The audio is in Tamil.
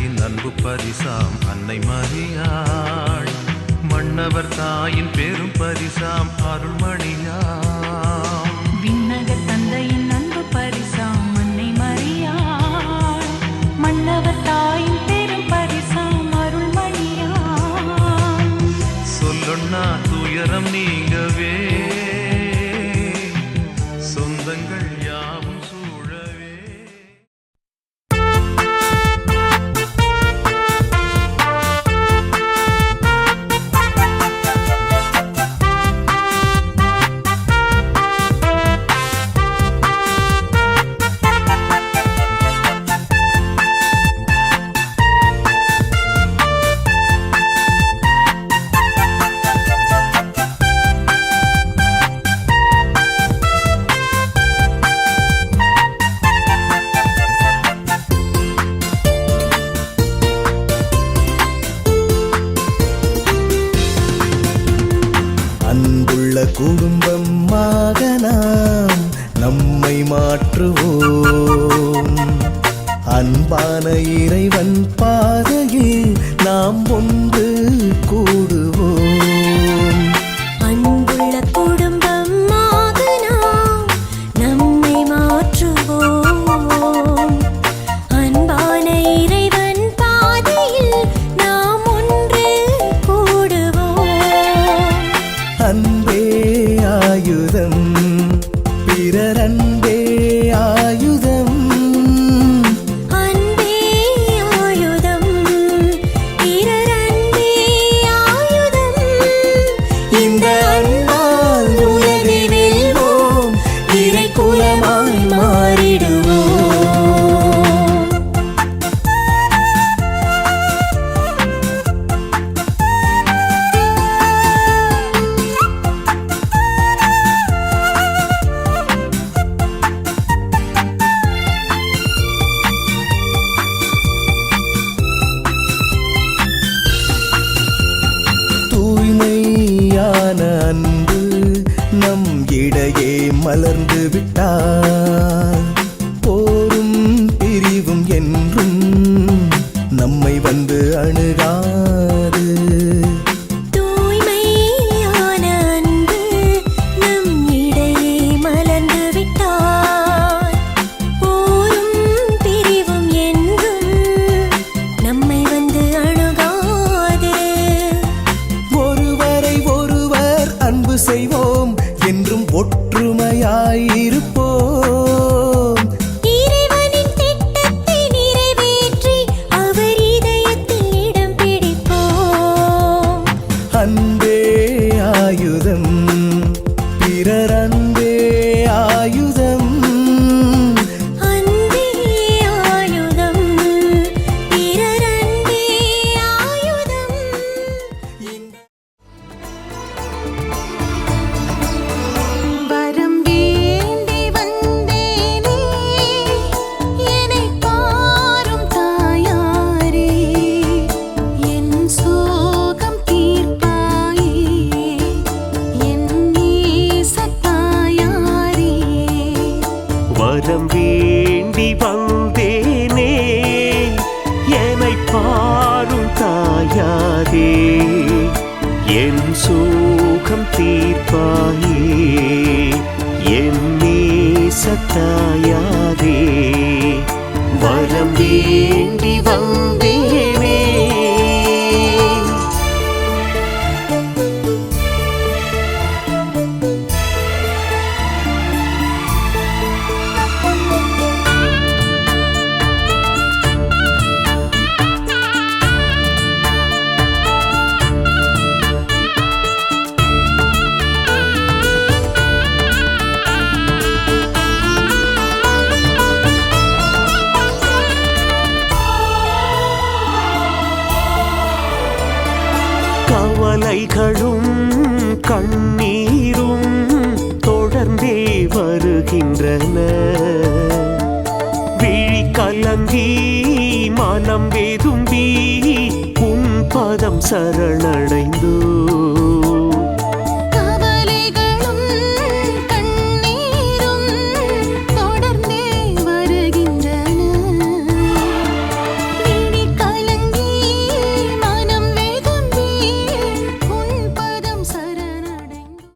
தந்தையின் அன்பு பரிசாம் அன்னை மரியாள், மன்னவர் தாயின் பெரும் பரிசாம் அருள்மணியாம். விண்ணகர் தந்தையின் அன்பு பரிசாம் அன்னை மரியாள், மன்னவர் தாயின் பெரும் பரிசாம் அருள்மணியாம். சொல்லுண்ணா துயரம் நீங்கவே, சொந்தங்கள் யாவும் சூழவே. அன்புள்ள குடும்பமாக நாம் நம்மை மாற்றுவோம். அன்பான இறைவன் பாதையில் நாம் ஒன்று கூடுவோம். அன்புள்ள குடும்பமாக நாம் நம்மை மாற்றுவோம். அன்பான இறைவன் பாதையில் நாம் ஒன்று கூடுவோம். அன்பே ஆயுதம், பிறர் அன்பே ஆயுதம். அன்பே ஆயுதம், பிறர் அன்பே ஆயுதம். இந்த அன்பால் உலகை வெல்வோம், இறை குலமாய் மாறிடுவோம். தூய்மையான அன்பு நம் இடையே மலர்ந்து விட்டால் போரும் பிரிவும் என்றும் நம்மை வந்து அணுகாது. தூய்மையான அன்பு நம் இடையே மலர்ந்து விட்டால் போரும் பிரிவும் என்றும் நம்மை வந்து அணுகாது. ஒருவரை ஒருவர் அன்பு செய்வோம், என்றும் ஒற்றுமையாயிருப்போம். இறைவனின் திட்டத்தை நிறைவேற்றி அவர் இதயத்தில் இடம் பிடிப்போம். அன்பே ஆயுதம், பிறர் அன்பே ஆயுதம். அன்பே ஆயுதம், பிறர் அன்பே ஆயுதம். வரம் வேண்டி வந்தேனே, என்னைப் பாரும் தாயாரே, என் சோகம் தீர்ப்பாயே, என் நேசத் தாயாரே. வரம் வேண்டி வந்தேனே, என்னைப் பாரும் தாயாரே, என் சோகம் தீர்ப்பாயே, என் நேசத் தாயாரே. வரம் வேண்டி வந்தேனே. கவலைகளும் கண்ணீரும் தொடர்ந்தே வருகின்றன. விழி கலங்கி மனம் வெதும்பி உன் பதம் சரணடைந்தோ.